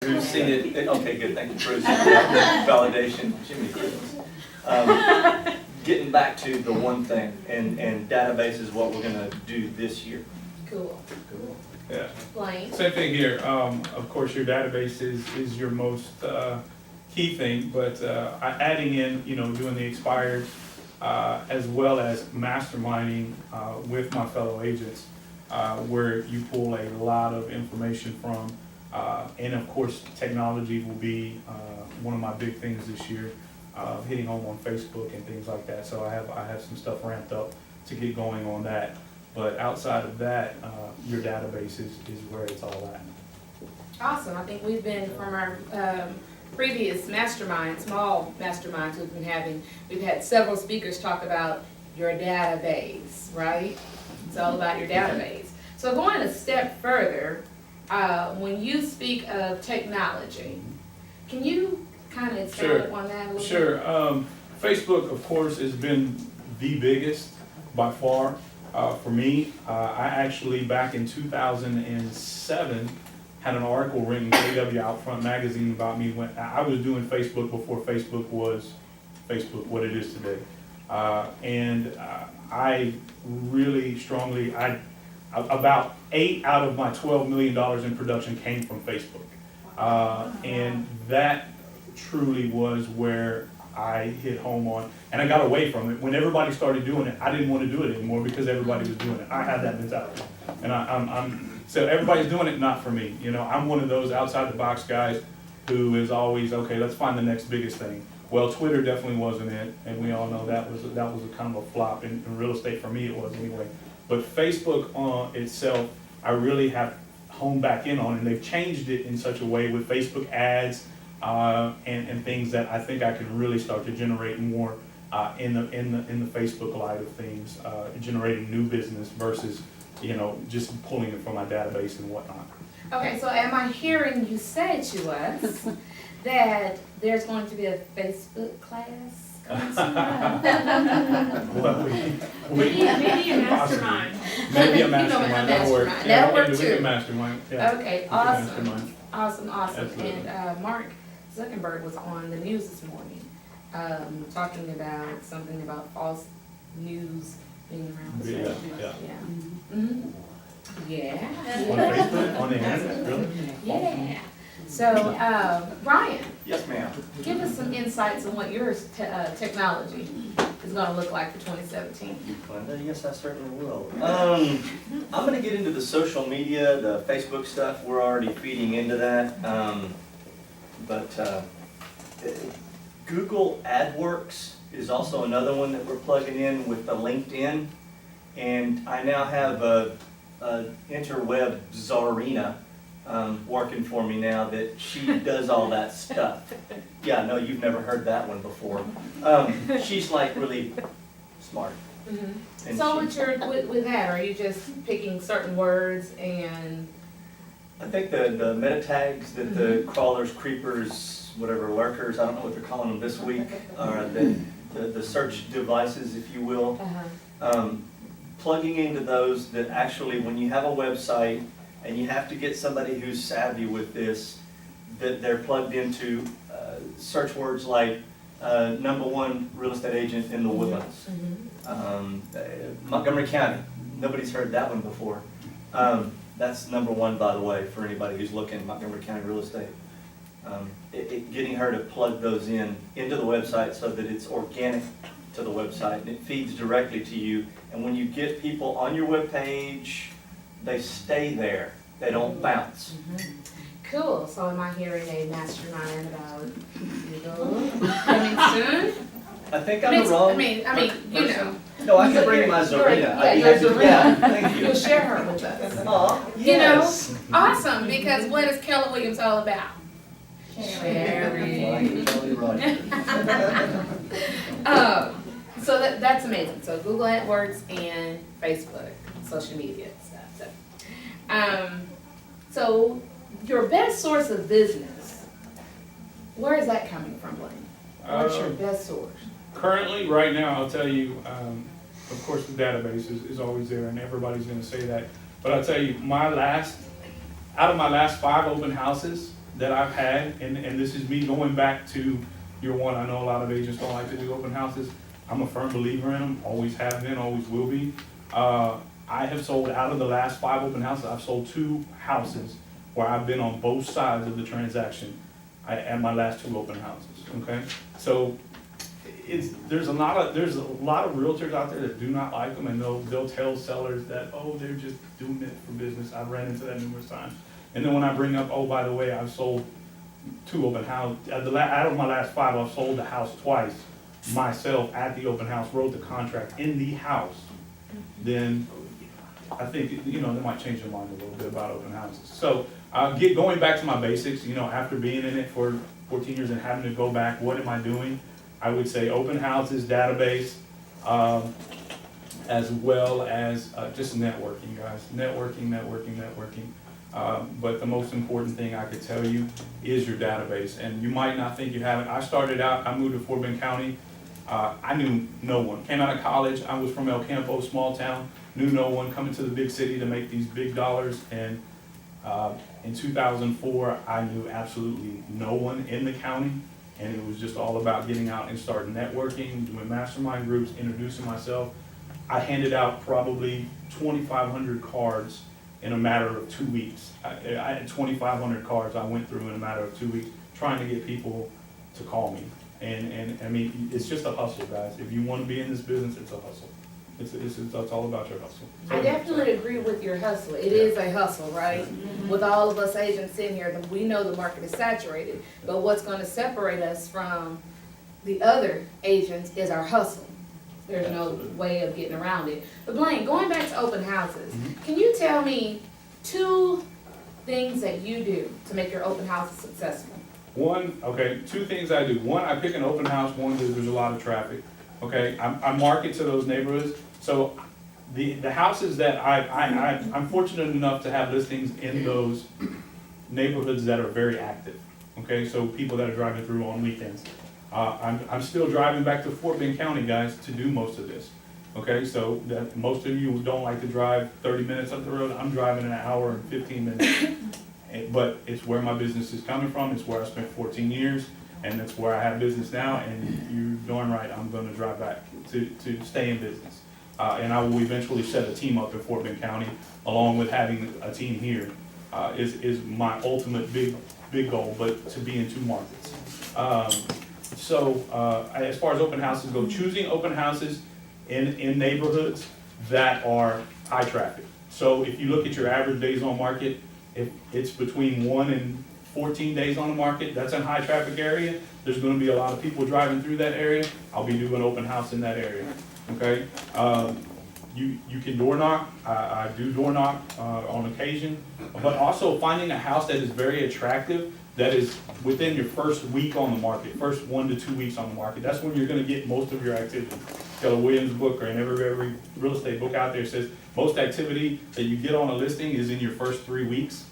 who's seen it, okay, good, thank you, Bruce. Validation, Jimmy. Getting back to the one thing, and database is what we're gonna do this year. Cool. Yeah. Blaine? Same thing here. Of course, your database is your most key thing, but adding in, doing the expired, as well as masterminding with my fellow agents, where you pull a lot of information from, and of course, technology will be one of my big things this year, hitting home on Facebook and things like that. So I have some stuff ramped up to get going on that. But outside of that, your database is where it's all at. Awesome. I think we've been from our previous mastermind, small masterminds we've been having, we've had several speakers talk about your database, right? It's all about your database. So going a step further, when you speak of technology, can you kind of expand upon that a little bit? Sure. Facebook, of course, has been the biggest by far. For me, I actually, back in 2007, had an article written in KW Outfront magazine about me when I was doing Facebook before Facebook was Facebook, what it is today. And I really strongly, about 8 out of my $12 million in production came from Facebook. And that truly was where I hit home on, and I got away from it. When everybody started doing it, I didn't want to do it anymore because everybody was doing it. I had that mentality, and so everybody's doing it, not for me. I'm one of those outside the box guys who is always, okay, let's find the next biggest thing. Well, Twitter definitely wasn't it, and we all know that was a kind of a flop in real estate. For me, it was anyway. But Facebook itself, I really have honed back in on, and they've changed it in such a way with Facebook ads. And things that I think I can really start to generate more in the Facebook light of things, generating new business versus just pulling it from my database and whatnot. Okay, so am I hearing you say to us that there's going to be a Facebook class coming soon? Well, Maybe a mastermind. Maybe a mastermind. That'll work. That'll work We too. can do mastermind. Yeah. Okay, We can awesome. mastermind. Awesome. Absolutely. And Mark Zuckerberg was on the news this morning, talking about something about false news being around. Yeah, yeah. Yeah. Mhm. Yeah. On Facebook, on the internet, really? Yeah. So, Brian, Yes, ma'am. give us some insights on what your technology is going to look like for 2017. Glenda, yes, I certainly will. I'm going to get into the social media, the Facebook stuff. We're already feeding into that. But Google AdWorks is also another one that we're plugging in with the LinkedIn. And I now have a interweb czarina working for me now that she does all that stuff. Yeah, no, you've never heard that one before. She's like really smart. Mm-hmm. And So she- with that, are you just picking certain words and? I think the meta tags that the crawlers, creepers, whatever, lurkers, I don't know what they're calling them this week, are the search devices, if you will. Plugging into those that actually, when you have a website and you have to get somebody who's savvy with this, that they're plugged into search words like #1 real estate agent in the Woodlands. Montgomery County, nobody's heard that one before. That's #1, by the way, for anybody who's looking, Montgomery County real estate. Getting her to plug those into the website so that it's organic to the website and it feeds directly to you. And when you get people on your webpage, they stay there. They don't bounce. Cool. So am I hearing a mastermind about Google coming soon? I think I'm the wrong I mean, you know. No, I can bring my Zarina. Yeah, your Zarina. Yeah, thank you. You'll share her with us. Aw, You yes. know, awesome, because what is Keller Williams all about? Sharing. Jolly Roger. So that's amazing. So Google AdWords and Facebook, social media stuff. So your best source of business, where is that coming from, Blaine? What's your best source? Currently, right now, I'll tell you, of course, the database is always there, and everybody's going to say that. But I'll tell you, out of my last 5 open houses, that I've had, and this is me going back to year one. I know a lot of agents don't like to do open houses. I'm a firm believer in them, always have been, always will be. I have sold, out of the last 5 open houses, I've sold 2 houses where I've been on both sides of the transaction at my last 2 open houses, okay? So there's a lot of realtors out there that do not like them, and they'll tell sellers that, oh, they're just doing it for business. I've ran into that numerous times. And then when I bring up, oh, by the way, I've sold 2 open houses, out of my last 5, I've sold the house twice myself at the open house, wrote the contract in the house, then I think, they might change their mind a little bit about open houses. So, going back to my basics, after being in it for 14 years and having to go back, what am I doing? I would say open houses, database, as well as just networking, guys. Networking. But the most important thing I could tell you is your database. And you might not think you have it. I started out, I moved to Fort Bend County. I knew no one. Came out of college, I was from El Campo, small town, knew no one, coming to the big city to make these big dollars. And in 2004, I knew absolutely no one in the county. And it was just all about getting out and starting networking, doing mastermind groups, introducing myself. I handed out probably 2,500 cards in a matter of 2 weeks. I had 2,500 cards I went through in a matter of 2 weeks, trying to get people to call me. And I mean, it's just a hustle, guys. If you want to be in this business, it's a hustle. It's all about your hustle. I definitely agree with your hustle. It is a hustle, right? With all of us agents in here, we know the market is saturated, but what's gonna separate us from the other agents is our hustle. There's no way of getting around it. But Blaine, going back to open houses, can you tell me 2 things that you do to make your open houses successful? 2 things I do. 1, I pick an open house, there's a lot of traffic. Okay, I market to those neighborhoods. So the houses that I'm fortunate enough to have listings in those neighborhoods that are very active. Okay, so people that are driving through on weekends. I'm still driving back to Fort Bend County, guys, to do most of this. Okay, so that most of you don't like to drive 30 minutes up the road. I'm driving an hour and 15 minutes. But it's where my business is coming from. It's where I spent 14 years. And that's where I have business now, and you're darn right, I'm gonna drive back to stay in business. And I will eventually set a team up in Fort Bend County, along with having a team here, is my ultimate big goal, but to be in 2 markets. As far as open houses go, choosing open houses in neighborhoods that are high traffic. So if you look at your average days on market, if it's between 1 and 14 days on the market, that's a high traffic area. There's gonna be a lot of people driving through that area. I'll be doing open house in that area, okay? You can door knock, I do door knock on occasion, but also finding a house that is very attractive, that is within your first week on the market, first 1 to 2 weeks on the market. That's when you're gonna get most of your activity. Keller Williams book, or in every real estate book out there says, most activity that you get on a listing is in your first 3 weeks.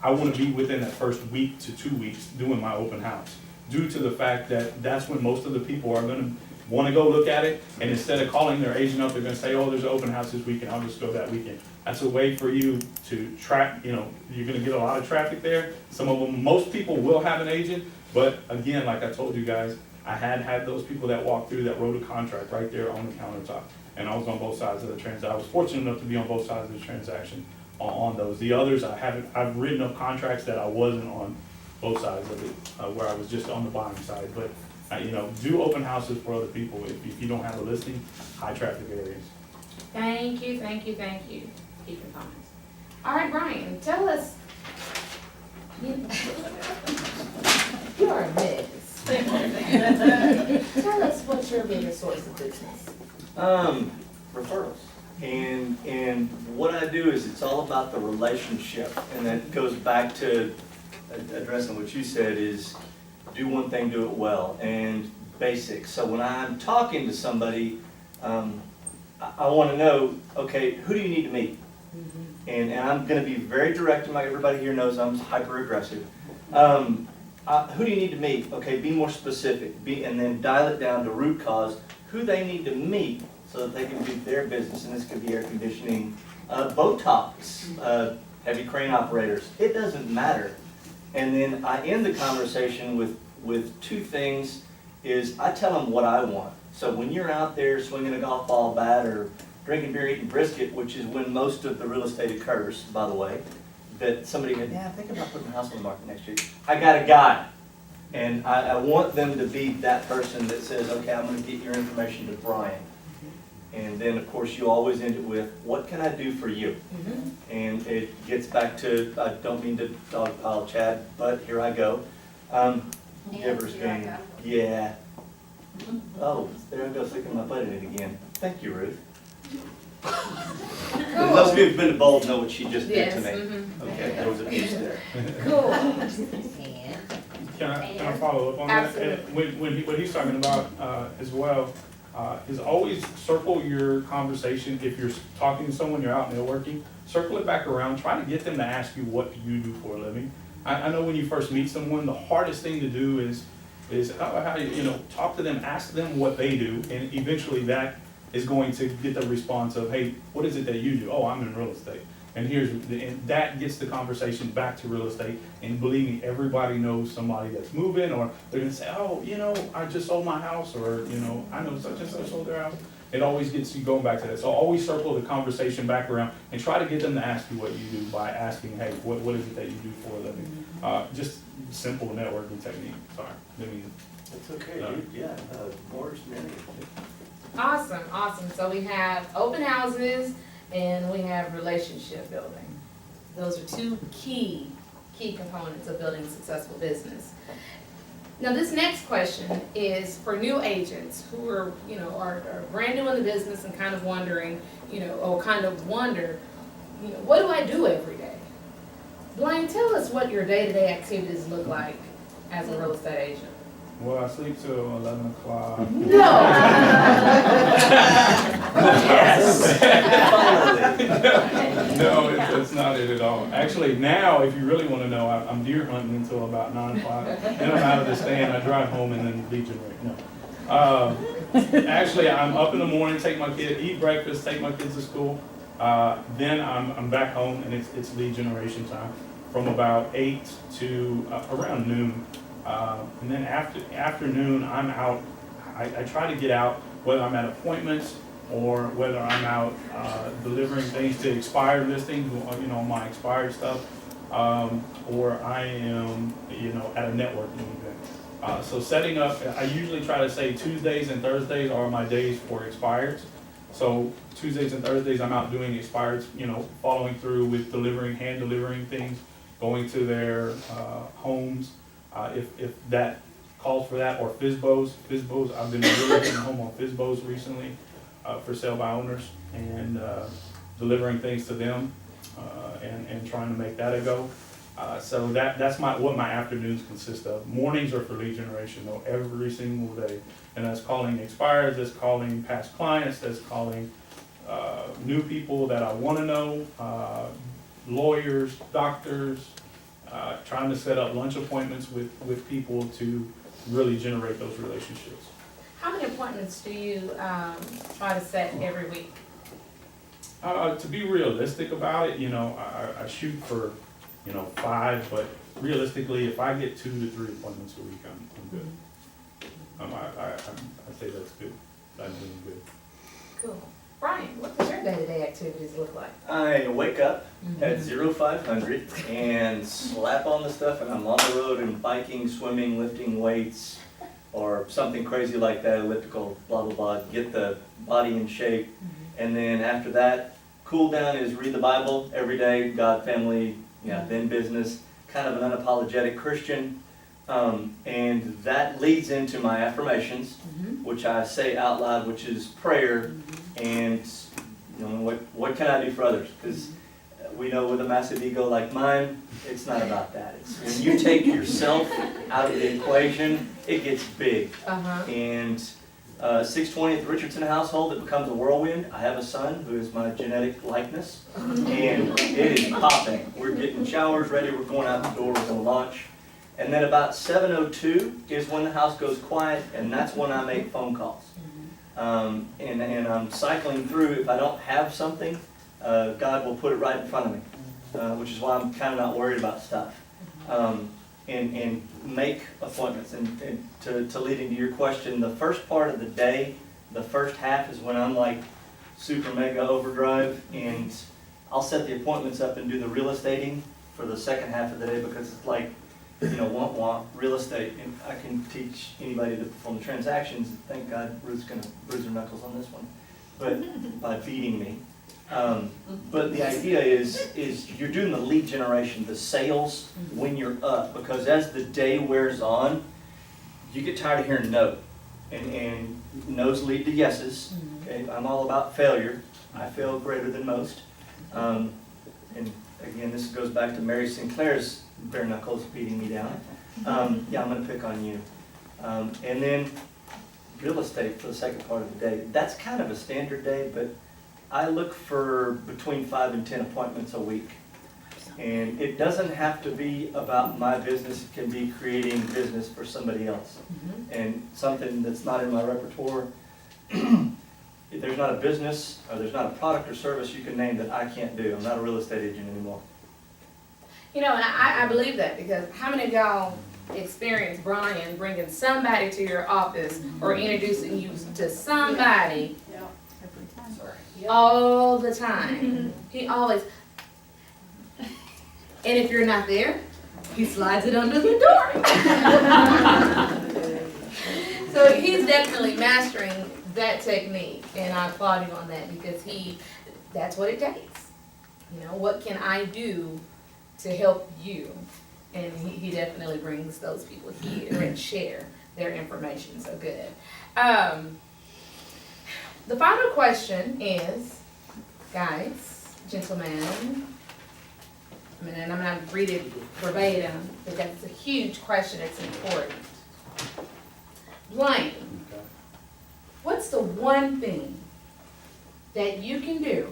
I want to be within that first week to 2 weeks doing my open house, due to the fact that that's when most of the people are going to want to go look at it, and instead of calling their agent up, they're going to say, oh, there's an open house this weekend, I'll just go that weekend. That's a way for you to track, you're going to get a lot of traffic there. Some of them, most people will have an agent, but again, like I told you guys, I had those people that walked through that wrote a contract right there on the countertop, and I was on both sides of the transaction. I was fortunate enough to be on both sides of the transaction. On those. The others, I've written up contracts that I wasn't on both sides of it, where I was just on the buying side. But, do open houses for other people if you don't have a listing, high traffic areas. Thank you. Keep your comments. All right, Brian, tell us, you are a mess. Tell us what's your biggest source of business? Referrals. And what I do is it's all about the relationship, and that goes back to addressing what you said is do one thing, do it well, and basics. So when I'm talking to somebody, I want to know, okay, who do you need to meet? And I'm going to be very direct, and everybody here knows I'm hyper aggressive. Who do you need to meet? Okay, be more specific, and then dial it down to root cause, who they need to meet, so that they can do their business, and this could be air conditioning, boat tops, heavy crane operators. It doesn't matter. And then I end the conversation with two things, is I tell them what I want. So when you're out there swinging a golf ball bat or drinking beer, eating brisket, which is when most of the real estate occurs, by the way, that somebody goes, yeah, think about putting a house on the market next year. I got a guy. And I want them to be that person that says, okay, I'm gonna get your information to Brian. And then, of course, you always end it with, what can I do for you? And it gets back to, I don't mean to dogpile Chad, but here I go. Giver's gain. Yeah. Oh, there I go, sticking my butt in it again. Thank you, Ruth. And those of you who've been to Bold know what she just did to me. Okay, there was a piece there. Cool. Can I follow up on that? Absolutely. What he's talking about as well is always circle your conversation. If you're talking to someone, you're out networking, circle it back around. Try to get them to ask you what you do for a living. I know when you first meet someone, the hardest thing to do is how you talk to them, ask them what they do, and eventually that is going to get the response of, hey, what is it that you do? Oh, I'm in real estate. And that gets the conversation back to real estate. And believe me, everybody knows somebody that's moving, or they're gonna say, oh, I just sold my house, or I know such and such sold their house. It always gets you going back to that. So always circle the conversation back around and try to get them to ask you what you do by asking, hey, what is it that you do for a living? Just simple networking technique. Sorry, didn't mean to. It's okay, dude. Yeah, more is merrier. Awesome. So we have open houses and we have relationship building. Those are two key components of building a successful business. Now, this next question is for new agents who are brand new in the business and kind of wondering, what do I do every day? Blaine, tell us what your day-to-day activities look like as a real estate agent. Well, I sleep till 11 o'clock. No. No, it's not it at all. Actually, now, if you really want to know, I'm deer hunting until about 9 o'clock. Then I'm out of the stand, I drive home and then lead generate. No. Actually, I'm up in the morning, take my kid, eat breakfast, take my kids to school. Then I'm back home and it's lead generation time from about 8 to around noon. And then afternoon, I'm out. I try to get out, whether I'm at appointments or whether I'm out delivering things to expired listings, my expired stuff, or I am, at a networking event. So setting up, I usually try to say Tuesdays and Thursdays are my days for expireds. So Tuesdays and Thursdays, I'm out doing expireds, following through with hand delivering things, going to their homes. If that calls for that, or FSBOs, I've been really getting home on FSBOs recently for sale by owners, and delivering things to them and trying to make that a go. So that's what my afternoons consist of. Mornings are for lead generation though, every single day, and that's calling expireds, that's calling past clients, that's calling new people that I want to know, lawyers, doctors. Trying to set up lunch appointments with people to really generate those relationships. How many appointments do you try to set every week? To be realistic about it, I shoot for, 5, but realistically, if I get 2 to 3 appointments a week, I'm good. I'd say that's good. I'm doing good. Cool. Brian, what does your day-to-day activities look like? I wake up at 0500 and slap on the stuff, and I'm on the road and biking, swimming, lifting weights, or something crazy like that, elliptical, blah, blah, blah, get the body in shape. And then after that, cool down is read the Bible every day, God, family, then business, kind of an unapologetic Christian. And that leads into my affirmations, which I say out loud, which is prayer. And what can I do for others? Because we know with a massive ego like mine, it's not about that. It's when you take yourself out of the equation, it gets big. And 620 at the Richardson household, it becomes a whirlwind. I have a son who is my genetic likeness, and it is popping. We're getting showers ready, we're going out the door, we're going to launch. And then about 7:02 is when the house goes quiet, and that's when I make phone calls. And I'm cycling through. If I don't have something, God will put it right in front of me, which is why I'm kind of not worried about stuff. and make appointments. And to lead into your question, the first part of the day, the first half is when I'm like super mega overdrive, and I'll set the appointments up and do the real estating for the second half of the day, because it's like, want real estate, and I can teach anybody to perform the transactions. Thank God Ruth's gonna bruise her knuckles on this one, but by beating me. But the idea is you're doing the lead generation, the sales when you're up, because as the day wears on, you get tired of hearing no, and no's lead to yeses. Okay, I'm all about failure. I fail greater than most. And again, this goes back to Mary Sinclair's bare knuckles beating me down. Yeah, I'm gonna pick on you. And then real estate for the second part of the day. That's kind of a standard day, but I look for between 5 and 10 appointments a week. And it doesn't have to be about my business, it can be creating business for somebody else. And something that's not in my repertoire, if there's not a business, or there's not a product or service you can name that I can't do. I'm not a real estate agent anymore. And I believe that, because how many of y'all experience Brian bringing somebody to your office or introducing you to somebody all the time? He always, and if you're not there, he slides it under the door. So he's definitely mastering that technique, and I applaud him on that, because that's what it takes. What can I do to help you? And he definitely brings those people here and share their information, so good. The final question is, guys, gentlemen, and I'm gonna read it verbatim, because it's a huge question, it's important. Blaine, what's the one thing that you can do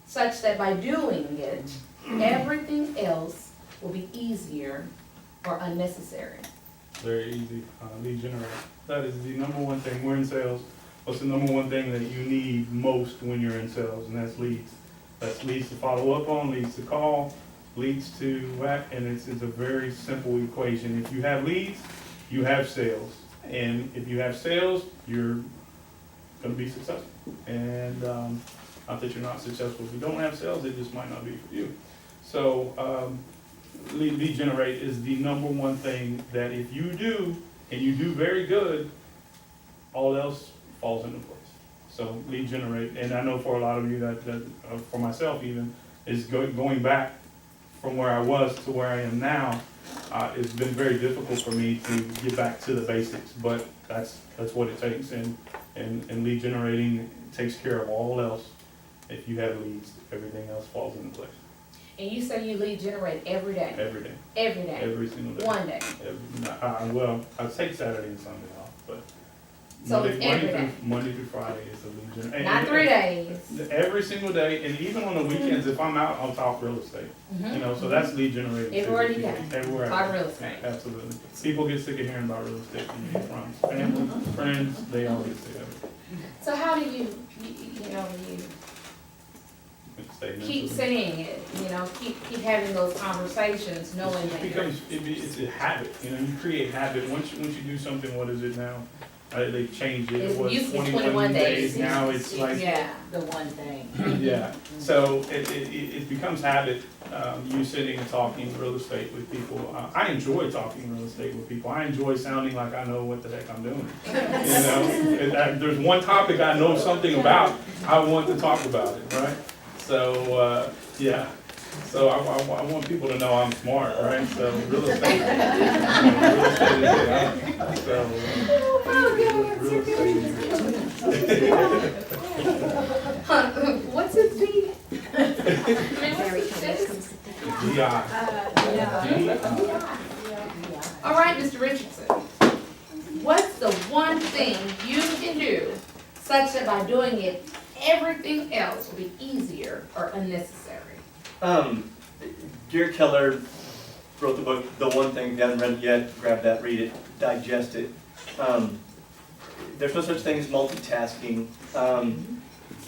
such that by doing it, everything else will be easier or unnecessary? Very easy, lead generate. That is the number one thing. We're in sales. What's the number one thing that you need most when you're in sales? And that's leads. That's leads to follow up on, leads to call, leads to whack, and it's a very simple equation. If you have leads, you have sales. And if you have sales, you're gonna be successful. And not that you're not successful. If you don't have sales, it just might not be for you. So lead generate is the number one thing that if you do, and you do very good, all else falls into place. So lead generate, and I know for a lot of you that for myself even, is going back from where I was to where I am now. It's been very difficult for me to get back to the basics, but that's what it takes, and lead generating takes care of all else. If you have leads, everything else falls into place. And you say you lead generate every day? Every day. Every day? Every single day. One day? Well, I take Saturday and Sunday off, but So it's every day? Monday through Friday is the lead generation. Not 3 days? Every single day, and even on the weekends, if I'm out, I'll talk real estate. So that's lead generating. Everywhere you go? Everywhere. Talk real estate? Absolutely. People get sick of hearing about real estate from me, from family, friends, they all get sick of it. So how do you keep saying it, keep having those conversations, knowing that It's a habit, you create habit. Once you do something, what is it now? They changed it. It was used to be 21 days. Now it's like. Yeah. The one thing. Yeah, so it becomes habit, you sitting and talking real estate with people. I enjoy talking real estate with people. I enjoy sounding like I know what the heck I'm doing. If there's one topic I know something about, I want to talk about it, right? So, yeah. So I want people to know I'm smart, right? So real estate is it. So real estate. What's his D? All right, Mr. Richardson. What's the one thing you can do such that by doing it, everything else will be easier or unnecessary? Gary Keller wrote the book, The One Thing. If you haven't read it yet, grab that, read it, digest it. There's no such thing as multitasking.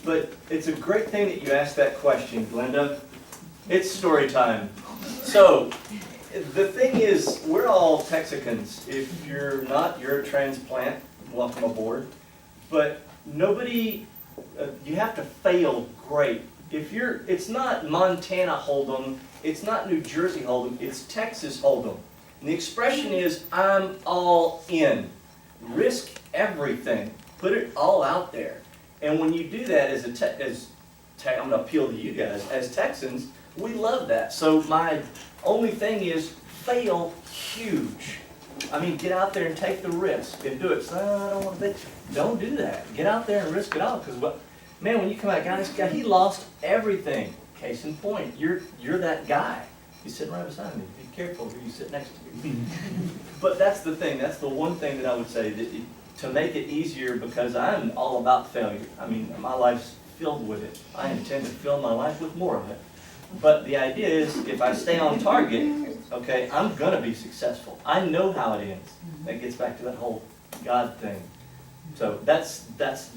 But it's a great thing that you asked that question, Glenda. It's story time. So, The thing is, we're all Texicans. If you're not, you're a transplant, welcome aboard. But nobody, you have to fail great. It's not Montana Hold'em, it's not New Jersey Hold'em, it's Texas Hold'em. And the expression is, I'm all in. Risk everything. Put it all out there. And when you do that I'm gonna appeal to you guys, as Texans, we love that. So my only thing is, fail huge. I mean, get out there and take the risk and do it. So, I don't want to don't do that. Get out there and risk it all. Because man, when you come out, this guy, he lost everything. Case in point, you're that guy. He's sitting right beside me. Be careful who you sit next to. But that's the thing. That's the one thing that I would say to make it easier, because I'm all about failure. I mean, my life's filled with it. I intend to fill my life with more of it. But the idea is, if I stay on target, okay, I'm gonna be successful. I know how it ends. That gets back to that whole God thing. So that's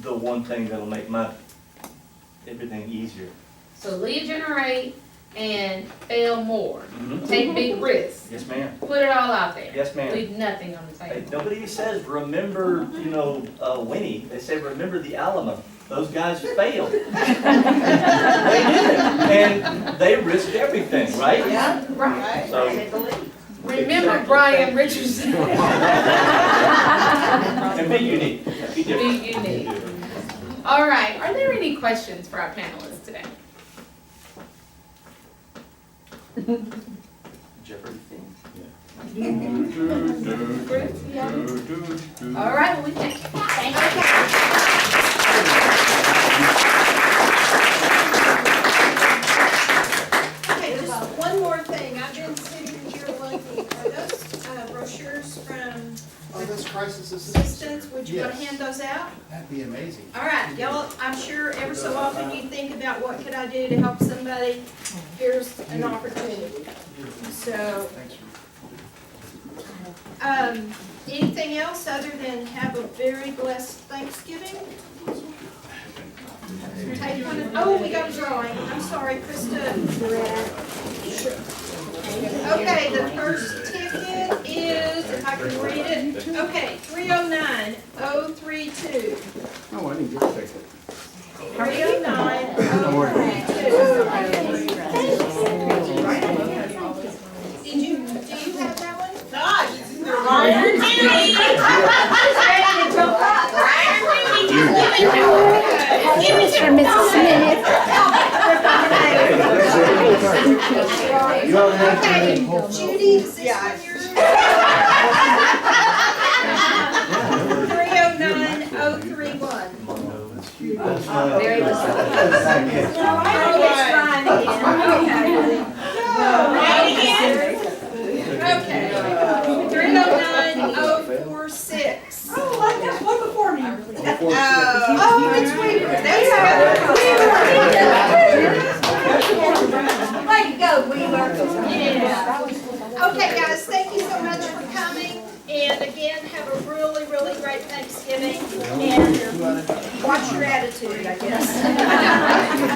the one thing that'll make everything easier. So lead generate and fail more. Mm-hmm. Take big risks. Yes, ma'am. Put it all out there. Yes, ma'am. Leave nothing on the Hey, table. nobody says remember, Winnie. They say remember the Alamo. Those guys failed. They did, and they risked everything, right? Yeah, right. So Remember Brian Richardson. and be unique. Be different. Be unique. All right, are there any questions for our panelists today? Jeopardy thing. Chris, yeah. All right, well, we thank you. Thank you. Okay, just one more thing. I've been sitting here looking. Are those brochures from Oh, this crisis assistance. Assistance? Would you want to hand those out? That'd be amazing. All right, y'all, I'm sure every so often you think about what could I do to help somebody. Here's an opportunity. So, anything else other than have a very blessed Thanksgiving? Take one of, oh, we got a drawing. I'm sorry, Krista. Okay, the first ticket is, if I can read it, okay, 309032. Oh, I didn't get a ticket. 309032. Do you have that one? Okay, Judy, is this one yours? 309031. Very good. Okay. 309046. Oh, I got one before me. Oh, it's Weaver. That's Way to go, Weaver. Yeah. Okay, guys, thank you so much for coming. And again, have a really, really great Thanksgiving. And watch your attitude, I guess.